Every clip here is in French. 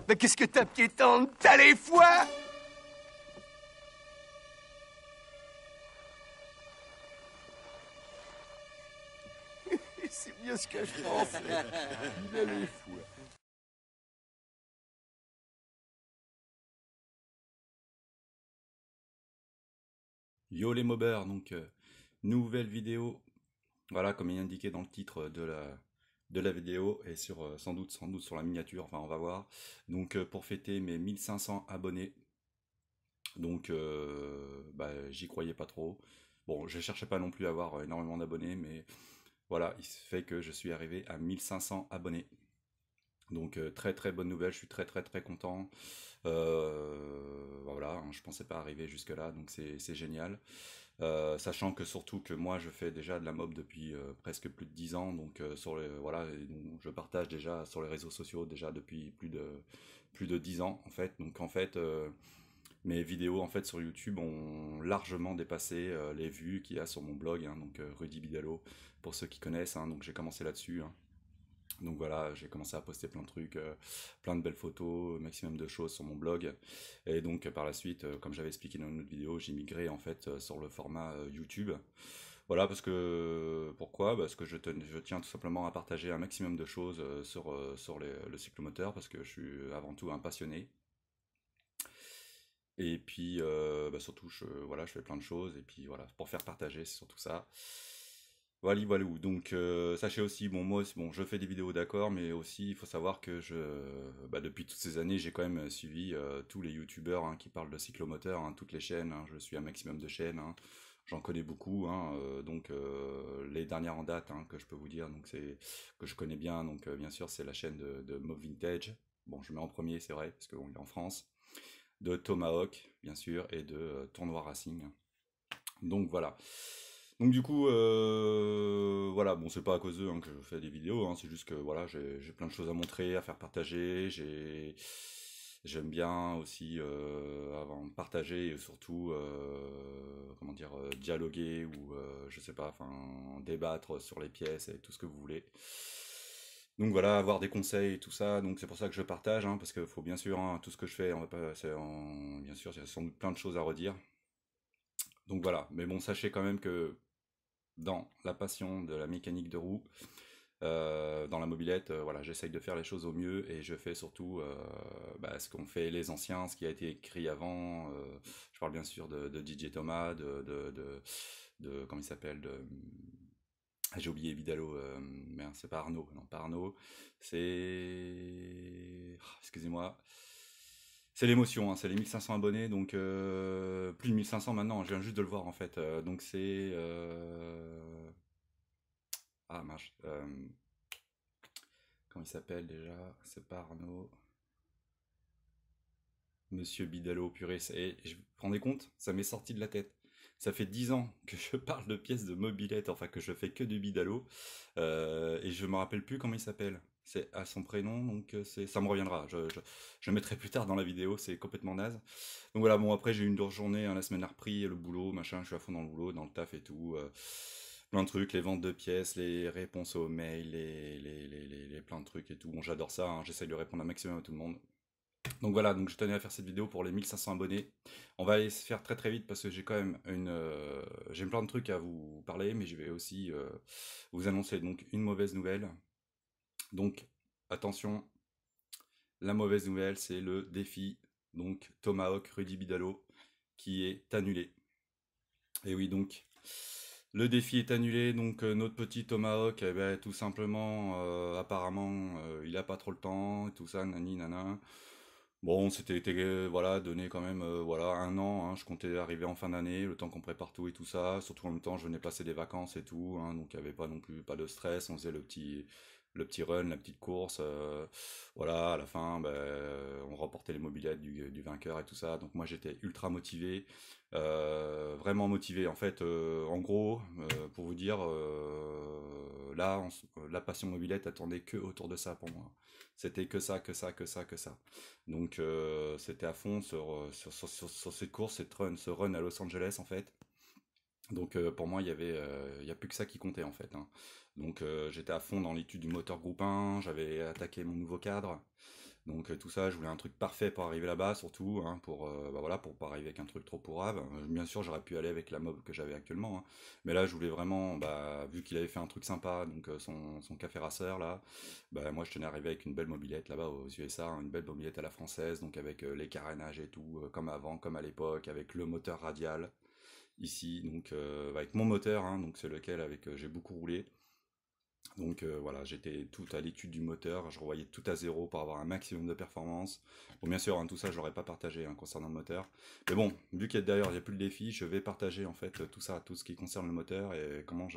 Mais qu'est-ce que t'as piétante? T'as les foies? C'est bien ce que je pensais. Il a les foies. Yo les mobers, donc nouvelle vidéo, voilà comme il est indiqué dans le titre de la vidéo et sur sans doute sur la miniature, enfin on va voir. Donc pour fêter mes 1500 abonnés, donc j'y croyais pas trop. Bon, je cherchais pas non plus à avoir énormément d'abonnés, mais voilà, il se fait que je suis arrivé à 1500 abonnés. Donc très très bonne nouvelle, je suis très très très content. Voilà, hein, je pensais pas arriver jusque là, donc c'est génial. Sachant que surtout que moi je fais déjà de la mob depuis presque plus de 10 ans, donc voilà, et donc, je partage déjà sur les réseaux sociaux déjà depuis plus de 10 ans en fait. Donc en fait mes vidéos en fait sur YouTube ont largement dépassé les vues qu'il y a sur mon blog, hein, donc Rudy Bidalo pour ceux qui connaissent, hein, donc j'ai commencé là-dessus, hein. Donc voilà, j'ai commencé à poster plein de trucs, plein de belles photos, maximum de choses sur mon blog. Et donc par la suite, comme j'avais expliqué dans une autre vidéo, j'ai migré en fait sur le format YouTube. Voilà, parce que pourquoi? Parce que je tiens tout simplement à partager un maximum de choses sur le cyclomoteur, parce que je suis avant tout un passionné. Et puis surtout, voilà, je fais plein de choses, et puis voilà, pour faire partager, c'est surtout ça. Voilà, voilà. Donc, sachez aussi, bon, moi, bon, je fais des vidéos, d'accord, mais aussi, il faut savoir que depuis toutes ces années, j'ai quand même suivi tous les youtubeurs, hein, qui parlent de cyclomoteur, hein, toutes les chaînes, hein, je suis un maximum de chaînes, hein, j'en connais beaucoup, hein, donc les dernières en date, hein, que je peux vous dire, donc c'est que je connais bien, donc bien sûr, c'est la chaîne de Mob Vintage. Bon, je mets en premier, c'est vrai, parce qu'on est en France, de Tomahawk, bien sûr, et de Tournoi Racing. Donc voilà. Donc du coup, voilà, bon, c'est pas à cause d'eux, hein, que je fais des vidéos, hein, c'est juste que voilà, j'ai plein de choses à montrer, à faire partager, j'aime bien aussi partager et surtout, comment dire, dialoguer ou je sais pas, enfin débattre sur les pièces et tout ce que vous voulez. Donc voilà, avoir des conseils et tout ça, donc c'est pour ça que je partage, hein, parce qu'il faut bien sûr, hein, tout ce que je fais, on va pas, bien sûr, il y a sans doute plein de choses à redire. Donc voilà, mais bon, sachez quand même que dans la passion de la mécanique de roue, dans la mobilette, voilà, j'essaye de faire les choses au mieux et je fais surtout ce qu'ont fait les anciens, ce qui a été écrit avant. Je parle bien sûr de DJ Thomas, comment il s'appelle, j'ai oublié Vidalo, merde, c'est pas Arnaud, non pas Arnaud, c'est, excusez-moi, c'est l'émotion, hein, c'est les 1500 abonnés, donc plus de 1500 maintenant, je viens juste de le voir en fait, donc c'est ah marche, comment il s'appelle déjà? C'est pas Arnaud. Monsieur Bidalo, purée, je vous rendez compte? Ça m'est sorti de la tête. Ça fait 10 ans que je parle de pièces de mobilette, enfin que je fais que du Bidalo, et je me rappelle plus comment il s'appelle. C'est à son prénom, donc ça me reviendra. Je mettrai plus tard dans la vidéo, c'est complètement naze. Donc voilà, bon après j'ai eu une dure journée, hein, la semaine a repris, le boulot, machin, je suis à fond dans le boulot, dans le taf et tout. Plein de trucs, les ventes de pièces, les réponses aux mails, les plein de trucs et tout. Bon, j'adore ça, hein, j'essaye de répondre un maximum à tout le monde. Donc voilà, donc je tenais à faire cette vidéo pour les 1500 abonnés. On va aller se faire très très vite parce que j'ai quand même j'ai plein de trucs à vous parler, mais je vais aussi vous annoncer donc une mauvaise nouvelle. Donc attention, la mauvaise nouvelle c'est le défi donc Tomahawk Rudy Bidalo qui est annulé. Et oui, donc le défi est annulé, donc notre petit Tomahawk, eh ben, tout simplement, apparemment, il a pas trop le temps, tout ça, nani nana. Bon, voilà, donné quand même voilà, un an, hein, je comptais arriver en fin d'année, le temps qu'on prépare tout et tout ça, surtout en même temps je venais passer des vacances et tout, hein, donc il n'y avait pas non plus pas de stress, on faisait le petit run, la petite course, voilà, à la fin, ben, on remportait les mobilettes du vainqueur et tout ça, donc moi j'étais ultra motivé, vraiment motivé, en fait, en gros, pour vous dire, là, la passion mobilette attendait que autour de ça pour moi. C'était que ça, que ça, que ça, que ça. Donc c'était à fond sur cette course, ce run à Los Angeles en fait. Donc pour moi il y a plus que ça qui comptait en fait, hein. Donc j'étais à fond dans l'étude du moteur groupe 1, j'avais attaqué mon nouveau cadre. Donc tout ça, je voulais un truc parfait pour arriver là-bas, surtout, hein, bah voilà, pour pas arriver avec un truc trop pourrave. Bien sûr, j'aurais pu aller avec la mob que j'avais actuellement, hein. Mais là, je voulais vraiment, bah, vu qu'il avait fait un truc sympa, donc son café racer là, bah moi je tenais à arriver avec une belle mobilette là-bas aux USA, hein, une belle mobilette à la française, donc avec les carénages et tout, comme avant, comme à l'époque, avec le moteur radial ici, donc avec mon moteur, hein, donc c'est lequel avec j'ai beaucoup roulé. Donc voilà, j'étais tout à l'étude du moteur, je revoyais tout à zéro pour avoir un maximum de performance. Bon, bien sûr, hein, tout ça, je l'aurais pas partagé hein, concernant le moteur. Mais bon, vu qu'il y a derrière, il n'y a plus le défi, je vais partager en fait tout ça, tout ce qui concerne le moteur et comment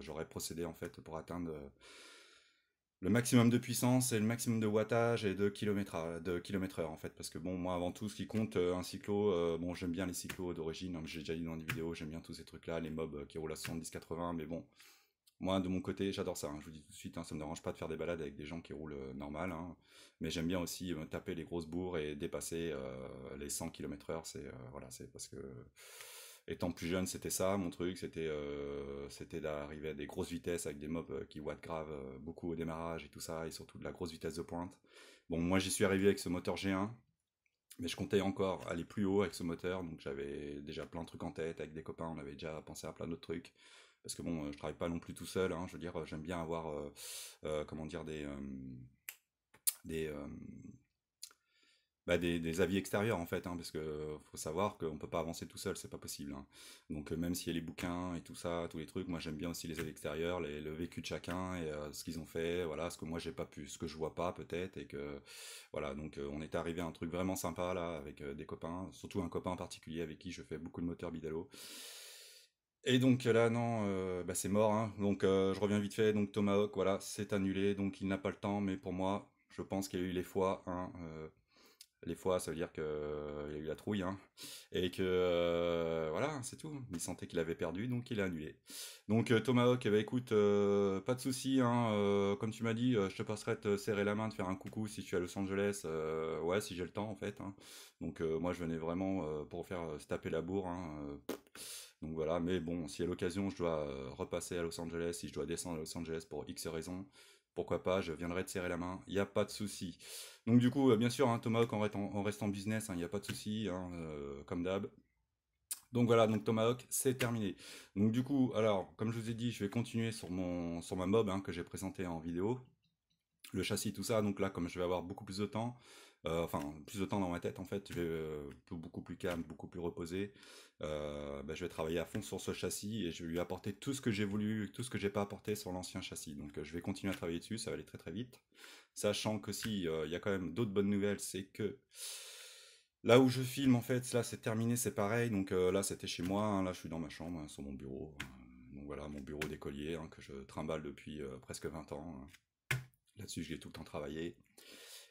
j'aurais procédé en fait pour atteindre le maximum de puissance et le maximum de wattage et de kilomètre heure en fait. Parce que bon, moi avant tout, ce qui compte, un cyclo, bon, j'aime bien les cyclos d'origine, hein, j'ai déjà dit dans des vidéos, j'aime bien tous ces trucs-là, les mobs qui roulent à 70-80, mais bon. Moi, de mon côté, j'adore ça, hein, je vous dis tout de suite, hein, ça me dérange pas de faire des balades avec des gens qui roulent normal, hein, mais j'aime bien aussi me taper les grosses bourres et dépasser les 100 km/h. C'est voilà, c'est parce que étant plus jeune, c'était ça mon truc, c'était d'arriver à des grosses vitesses avec des mobs qui wattent grave beaucoup au démarrage et tout ça, et surtout de la grosse vitesse de pointe. Bon, moi j'y suis arrivé avec ce moteur G1, mais je comptais encore aller plus haut avec ce moteur, donc j'avais déjà plein de trucs en tête avec des copains, on avait déjà pensé à plein d'autres trucs. Parce que bon, je travaille pas non plus tout seul, hein, je veux dire, j'aime bien avoir, comment dire, des, bah, des avis extérieurs en fait, hein, parce que faut savoir qu'on peut pas avancer tout seul, c'est pas possible, hein. Donc même s'il y a les bouquins et tout ça, tous les trucs, moi j'aime bien aussi les avis extérieurs, le vécu de chacun et ce qu'ils ont fait, voilà, ce que moi j'ai pas pu, ce que je vois pas peut-être, et que voilà, donc on est arrivé à un truc vraiment sympa là avec des copains, surtout un copain en particulier avec qui je fais beaucoup de moteurs Bidalo. Et donc là, non, bah, c'est mort, hein. Donc je reviens vite fait. Donc Tomahawk, voilà, c'est annulé. Donc il n'a pas le temps, mais pour moi, je pense qu'il y a eu les fois, hein, les fois, ça veut dire qu'il y a eu la trouille, hein, et que voilà, c'est tout. Il sentait qu'il avait perdu, donc il a annulé. Donc Tomahawk, eh ben, écoute, pas de souci, hein, comme tu m'as dit, je te passerai te serrer la main, te faire un coucou si tu es à Los Angeles, ouais, si j'ai le temps en fait, hein. Donc moi je venais vraiment pour faire se taper la bourre, hein, donc voilà, mais bon, si à l'occasion je dois repasser à Los Angeles, si je dois descendre à Los Angeles pour X raisons, pourquoi pas, je viendrai te serrer la main, il n'y a pas de souci. Donc du coup, bien sûr, hein, Tomahawk en reste en business, il n'y a pas de souci, hein, comme d'hab. Donc voilà, donc Tomahawk, c'est terminé. Donc du coup, alors, comme je vous ai dit, je vais continuer sur ma mob hein, que j'ai présenté en vidéo, le châssis, tout ça. Donc là, comme je vais avoir beaucoup plus de temps, enfin plus de temps dans ma tête en fait, je vais beaucoup plus calme, beaucoup plus reposé. Bah, je vais travailler à fond sur ce châssis et je vais lui apporter tout ce que j'ai voulu, tout ce que j'ai pas apporté sur l'ancien châssis. Donc je vais continuer à travailler dessus, ça va aller très très vite. Sachant que si il y a quand même d'autres bonnes nouvelles, c'est que là où je filme en fait, là c'est terminé, c'est pareil. Donc là c'était chez moi, hein, là je suis dans ma chambre, hein, sur mon bureau. Donc voilà, mon bureau d'écolier hein, que je trimballe depuis presque 20 ans, hein. Là-dessus, j'ai tout le temps travaillé.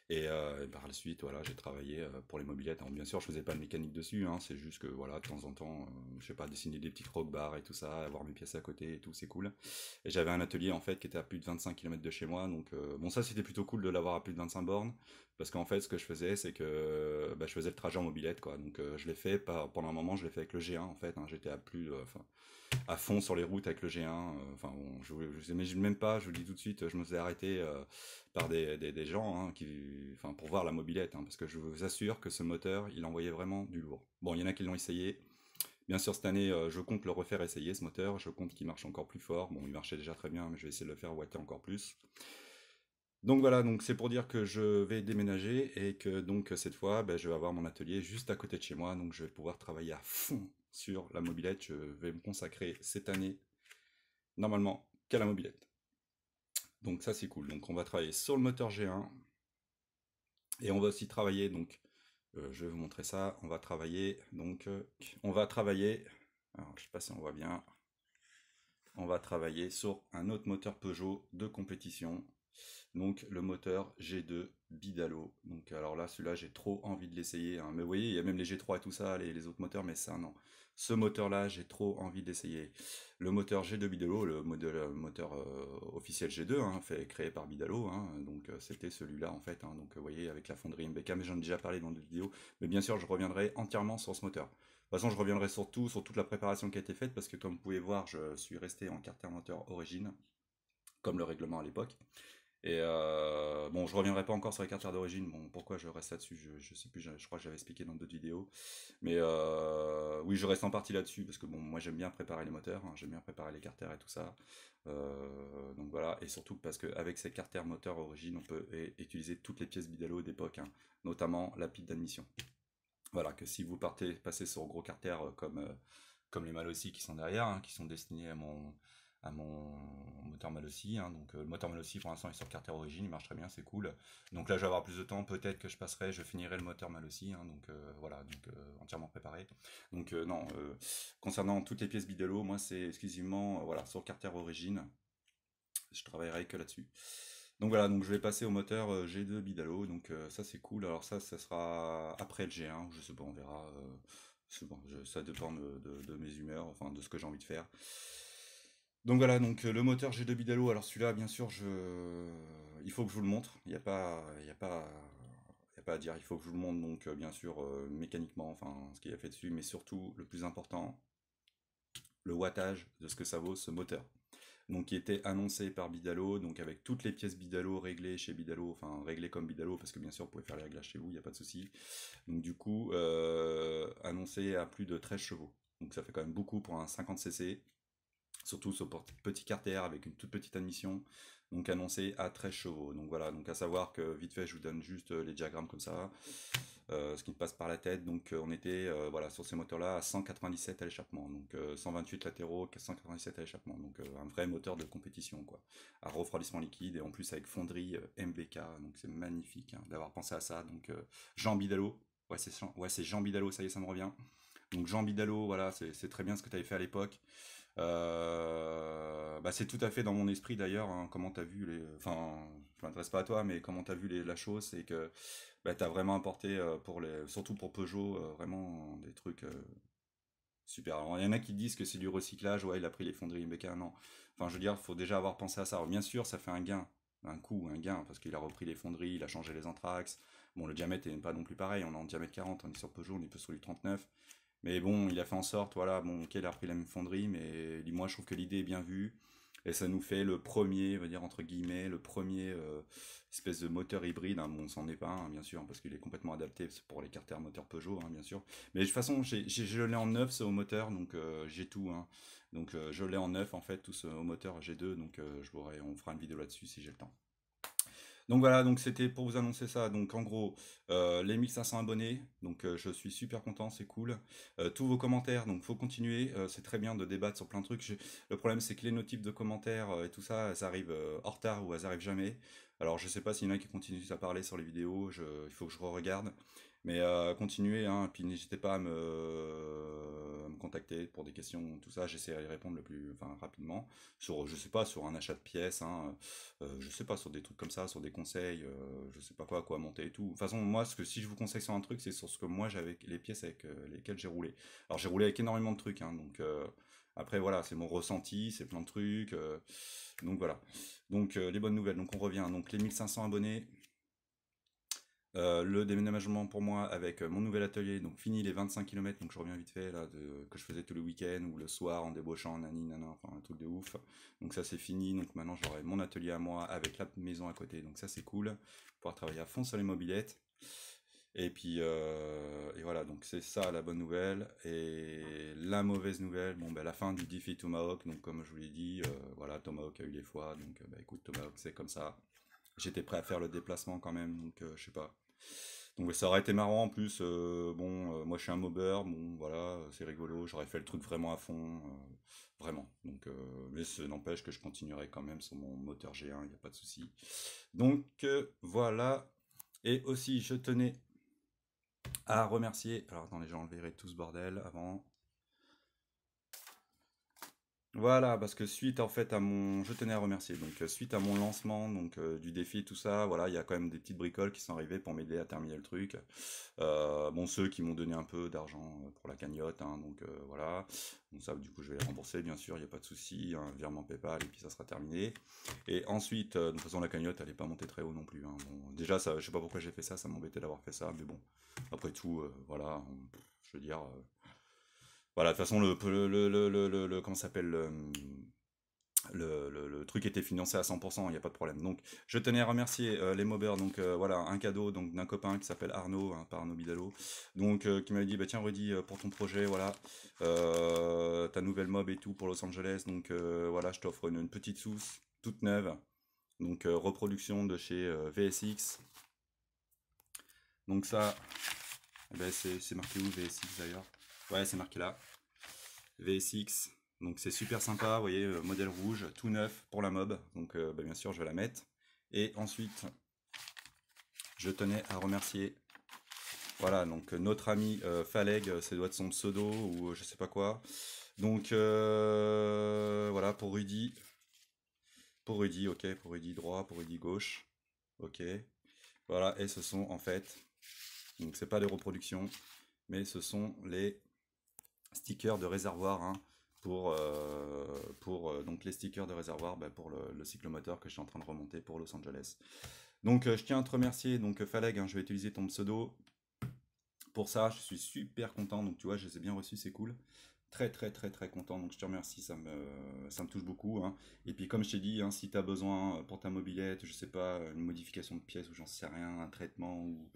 Et par la suite, voilà, j'ai travaillé pour les mobilettes. Alors, bien sûr, je faisais pas de mécanique dessus, hein, c'est juste que, voilà, de temps en temps, je sais pas, dessiner des petits croque-barres et tout ça, avoir mes pièces à côté et tout, c'est cool. Et j'avais un atelier, en fait, qui était à plus de 25 km de chez moi, donc, bon, ça, c'était plutôt cool de l'avoir à plus de 25 bornes, parce qu'en fait, ce que je faisais, c'est que, bah, je faisais le trajet en mobilette, quoi. Donc, je l'ai fait, pendant un moment, je l'ai fait avec le G1, en fait, hein, j'étais à plus, enfin, à fond sur les routes avec le G1. Enfin bon, je n'imagine même pas, je vous le dis tout de suite, je me suis arrêté par des gens hein, enfin, pour voir la mobilette, hein, parce que je vous assure que ce moteur, il envoyait vraiment du lourd. Bon, il y en a qui l'ont essayé. Bien sûr, cette année, je compte le refaire essayer ce moteur. Je compte qu'il marche encore plus fort. Bon, il marchait déjà très bien, mais je vais essayer de le faire ouatter encore plus. Donc voilà, donc c'est pour dire que je vais déménager et que donc cette fois, ben, je vais avoir mon atelier juste à côté de chez moi, donc je vais pouvoir travailler à fond sur la mobilette. Je vais me consacrer cette année normalement qu'à la mobilette. Donc ça c'est cool. Donc on va travailler sur le moteur G1 et on va aussi travailler donc je vais vous montrer ça. On va travailler donc on va travailler. Alors je sais pas si on voit bien. On va travailler sur un autre moteur Peugeot de compétition. Donc le moteur G2 Bidalo. Donc alors là, celui-là, j'ai trop envie de l'essayer, hein. Mais vous voyez, il y a même les G3 et tout ça, les autres moteurs, mais ça, non. Ce moteur-là, j'ai trop envie de l'essayer. Le moteur G2 Bidalo, moteur officiel G2, hein, créé par Bidalo, hein, donc c'était celui-là en fait, hein. Donc vous voyez, avec la fonderie MBK, mais j'en ai déjà parlé dans d'autres vidéos. Mais bien sûr, je reviendrai entièrement sur ce moteur. De toute façon, je reviendrai surtout sur toute la préparation qui a été faite, parce que comme vous pouvez voir, je suis resté en carter moteur origine, comme le règlement à l'époque. Et bon, je reviendrai pas encore sur les carters d'origine. Bon, pourquoi je reste là-dessus, je sais plus. Je crois que j'avais expliqué dans d'autres vidéos. Mais oui, je reste en partie là-dessus parce que bon, moi j'aime bien préparer les moteurs, hein, j'aime bien préparer les carters et tout ça. Donc voilà, et surtout parce qu'avec ces carters moteurs origine, on peut utiliser toutes les pièces Bidalo d'époque, hein, notamment la pile d'admission. Voilà, que si vous passez sur gros carters comme les Malossi qui sont derrière, hein, qui sont destinés à mon moteur Malossi, hein. Donc le moteur Malossi pour l'instant est sur carter origine, il marche très bien, c'est cool. Donc là je vais avoir plus de temps, peut-être que je finirai le moteur Malossi, hein. Donc voilà, donc entièrement préparé. Donc non, concernant toutes les pièces Bidalo, moi c'est exclusivement voilà, sur carter origine, je travaillerai que là-dessus. Donc voilà, donc je vais passer au moteur G2 Bidalo, donc ça c'est cool. Alors ça sera après le G1, je sais pas, on verra. Bon, ça dépend de mes humeurs, enfin de ce que j'ai envie de faire. Donc voilà, donc le moteur G2 Bidalo, alors celui-là, bien sûr, il faut que je vous le montre. Il y a pas à dire, il faut que je vous le montre, donc bien sûr, mécaniquement, enfin ce qu'il a fait dessus, mais surtout, le plus important, le wattage de ce que ça vaut ce moteur. Donc qui était annoncé par Bidalo, donc avec toutes les pièces Bidalo réglées chez Bidalo, enfin réglées comme Bidalo, parce que bien sûr vous pouvez faire les réglages chez vous, il n'y a pas de souci. Donc du coup, annoncé à plus de 13 chevaux. Donc ça fait quand même beaucoup pour un 50cc, surtout ce petit carter avec une toute petite admission, donc annoncé à 13 chevaux. Donc voilà, donc à savoir que vite fait je vous donne juste les diagrammes comme ça, ce qui me passe par la tête. Donc on était voilà, sur ces moteurs-là à 197 à l'échappement, donc 128 latéraux, 197 à l'échappement, donc un vrai moteur de compétition quoi, à refroidissement liquide et en plus avec fonderie MBK, donc c'est magnifique hein, d'avoir pensé à ça. Donc Jean Bidalo, c'est Jean Bidalo, ça y est, ça me revient. Donc Jean Bidalo, voilà, c'est très bien ce que tu avais fait à l'époque. Bah c'est tout à fait dans mon esprit d'ailleurs, hein, comment t'as vu les... Enfin, je m'intéresse pas à toi, mais comment t'as vu la chose, c'est que bah, t'as vraiment apporté, surtout pour Peugeot, vraiment des trucs super. Alors il y en a qui disent que c'est du recyclage, ouais il a pris les fonderies MBK, non. Enfin je veux dire, il faut déjà avoir pensé à ça. Alors, bien sûr ça fait un gain, un gain, parce qu'il a repris les fonderies, il a changé les anthrax. Bon le diamètre n'est pas non plus pareil, on est en diamètre 40, on est sur Peugeot, on est plus sur du 39. Mais bon, il a fait en sorte, voilà, bon, ok, il a repris la même fonderie, mais moi je trouve que l'idée est bien vue. Et ça nous fait le premier, on va dire entre guillemets, le premier espèce de moteur hybride. Hein. Bon, c'en est pas un, bien sûr, parce qu'il est complètement adapté pour les carters moteurs Peugeot, hein, bien sûr. Mais de toute façon, je l'ai en neuf, ce au moteur, donc j'ai tout. Hein. Donc je l'ai en neuf, en fait, tout ce au moteur G2, donc on fera une vidéo là-dessus si j'ai le temps. Donc voilà, donc c'était pour vous annoncer ça. Donc en gros, les 1500 abonnés, donc je suis super content, c'est cool. Tous vos commentaires, donc faut continuer, c'est très bien de débattre sur plein de trucs. Le problème c'est que les notifs de commentaires et tout ça, elles arrivent en retard ou elles arrivent jamais. Alors je sais pas s'il y en a qui continuent à parler sur les vidéos, il faut que je re-regarde. Mais continuez, hein, et puis n'hésitez pas à me contacter pour des questions, tout ça, j'essaierai de répondre le plus enfin, rapidement. Sur, je sais pas, sur un achat de pièces, hein, je sais pas, sur des trucs comme ça, sur des conseils, je sais pas quoi monter et tout. De toute façon, moi, si je vous conseille sur un truc, c'est sur ce que moi j'avais, les pièces avec lesquelles j'ai roulé. Alors j'ai roulé avec énormément de trucs, hein, donc après voilà, c'est mon ressenti, c'est plein de trucs, donc voilà. Donc les bonnes nouvelles, donc on revient, donc les 1500 abonnés, le déménagement pour moi avec mon nouvel atelier, donc fini les 25 km, donc je reviens vite fait là, que je faisais tous les week-ends ou le soir en débauchant, nani, nana, enfin un truc de ouf. Donc ça c'est fini, donc maintenant j'aurai mon atelier à moi avec la maison à côté, donc ça c'est cool, pouvoir travailler à fond sur les mobilettes. Et puis et voilà, donc c'est ça la bonne nouvelle. Et la mauvaise nouvelle, bon ben la fin du défi Tomahawk, donc comme je vous l'ai dit, voilà, Tomahawk a eu les fois, donc bah écoute Tomahawk c'est comme ça. J'étais prêt à faire le déplacement quand même, donc je sais pas. Donc ça aurait été marrant en plus. Bon, moi je suis un mobber, bon voilà, c'est rigolo. J'aurais fait le truc vraiment à fond, vraiment. Donc, mais ça n'empêche que je continuerai quand même sur mon moteur G1, il n'y a pas de souci. Donc voilà. Et aussi, je tenais à remercier. Alors attendez, j'enlèverai tout ce bordel avant. Voilà, parce que suite en fait à mon, je tenais à remercier, donc suite à mon lancement donc du défi tout ça, voilà, il y a quand même des petites bricoles qui sont arrivées pour m'aider à terminer le truc. Bon, ceux qui m'ont donné un peu d'argent pour la cagnotte, hein, donc voilà. Bon ça, du coup, je vais les rembourser, bien sûr, il n'y a pas de souci, un virement PayPal et puis ça sera terminé. Et ensuite, de toute façon, la cagnotte, elle n'est pas montée très haut non plus. Hein. Bon, déjà, ça, je sais pas pourquoi j'ai fait ça m'embêtait d'avoir fait ça, mais bon, après tout, voilà, je veux dire. Voilà, de toute façon, comment ça s'appelle le truc était financé à 100%, il n'y a pas de problème. Donc, je tenais à remercier les mobbers. Donc, voilà, un cadeau donc d'un copain qui s'appelle Arnaud, hein, pas Arnaud Bidalo. Donc, qui m'avait dit, bah tiens, Rudy, pour ton projet, voilà, ta nouvelle mob et tout pour Los Angeles. Donc, voilà, je t'offre une petite sauce toute neuve. Donc, reproduction de chez VSX. Donc, ça, eh ben, c'est marqué où VSX d'ailleurs? Ouais, c'est marqué là. VSX. Donc c'est super sympa, vous voyez, modèle rouge, tout neuf pour la mob. Donc bah, bien sûr, je vais la mettre. Et ensuite, je tenais à remercier, voilà, donc notre ami Faleg, ça doit être son pseudo ou je sais pas quoi. Donc voilà, pour Rudy. Pour Rudy, ok, pour Rudy droit, pour Rudy gauche. Ok. Voilà, et ce sont en fait, donc c'est pas des reproductions, mais ce sont les stickers de réservoir, hein, pour donc les stickers de réservoir, bah, pour le cyclomoteur que je suis en train de remonter pour Los Angeles. Donc je tiens à te remercier, donc Faleg, hein, je vais utiliser ton pseudo pour ça, je suis super content, donc tu vois, je les ai bien reçus, c'est cool. Très très très très content, donc je te remercie, ça me touche beaucoup, hein. Et puis comme je t'ai dit, hein, si tu as besoin pour ta mobilette, je sais pas, une modification de pièce ou j'en sais rien, un traitement ou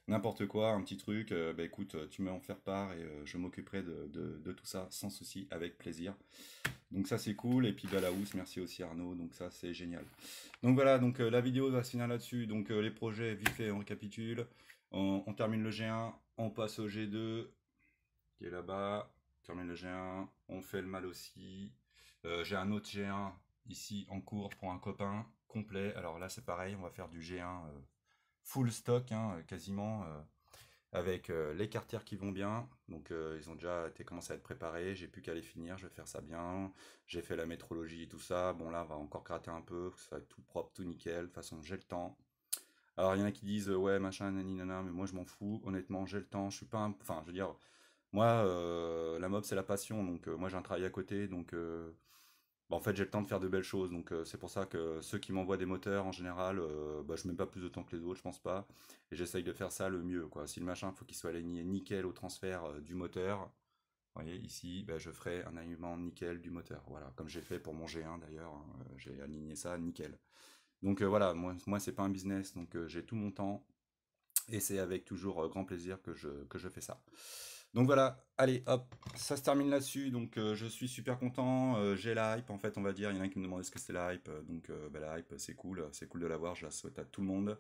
n'importe quoi, un petit truc, bah écoute, tu m'en faire part et je m'occuperai de tout ça sans souci, avec plaisir. Donc ça c'est cool, et puis bah, la housse, merci aussi Arnaud, donc ça c'est génial. Donc voilà, donc la vidéo va se finir là-dessus, donc les projets, vite fait, on récapitule. On termine le G1, on passe au G2, qui est là-bas, on termine le G1, on fait le mal aussi. J'ai un autre G1 ici en cours pour un copain complet, alors là c'est pareil, on va faire du G1 full stock, hein, quasiment, avec les cartières qui vont bien. Donc ils ont déjà été commencé à être préparés, j'ai plus qu'à les finir, je vais faire ça bien. J'ai fait la métrologie et tout ça. Bon là on va encore gratter un peu, ça va être tout propre, tout nickel. De toute façon j'ai le temps. Alors il y en a qui disent ouais machin nani nana, mais moi je m'en fous. Honnêtement j'ai le temps. Je suis pas, enfin je veux dire, moi la mob c'est la passion, donc moi j'ai un travail à côté, donc bah, en fait, j'ai le temps de faire de belles choses, donc c'est pour ça que ceux qui m'envoient des moteurs, en général, bah, je mets pas plus de temps que les autres, je pense pas, et j'essaye de faire ça le mieux, quoi. Si le machin, faut qu'il soit aligné nickel au transfert du moteur, vous voyez, ici, bah, je ferai un alignement nickel du moteur, voilà, comme j'ai fait pour mon G1 d'ailleurs, hein, j'ai aligné ça nickel. Donc voilà, moi c'est pas un business, donc j'ai tout mon temps, et c'est avec toujours grand plaisir que je fais ça. Donc voilà, allez hop, ça se termine là-dessus, donc je suis super content, j'ai la hype en fait on va dire, il y en a qui me demandaient ce que c'est la hype, donc bah, la hype c'est cool de l'avoir, je la souhaite à tout le monde.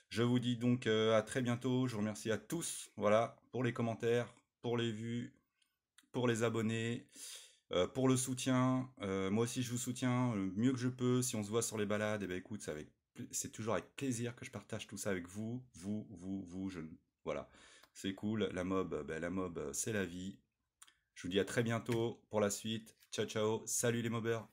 Je vous dis donc à très bientôt, je vous remercie à tous, voilà, pour les commentaires, pour les vues, pour les abonnés, pour le soutien, moi aussi je vous soutiens le mieux que je peux, si on se voit sur les balades, et ben écoute, c'est toujours avec plaisir que je partage tout ça avec vous, voilà. C'est cool, la mob, c'est la vie. Je vous dis à très bientôt pour la suite. Ciao, ciao. Salut les mobbers.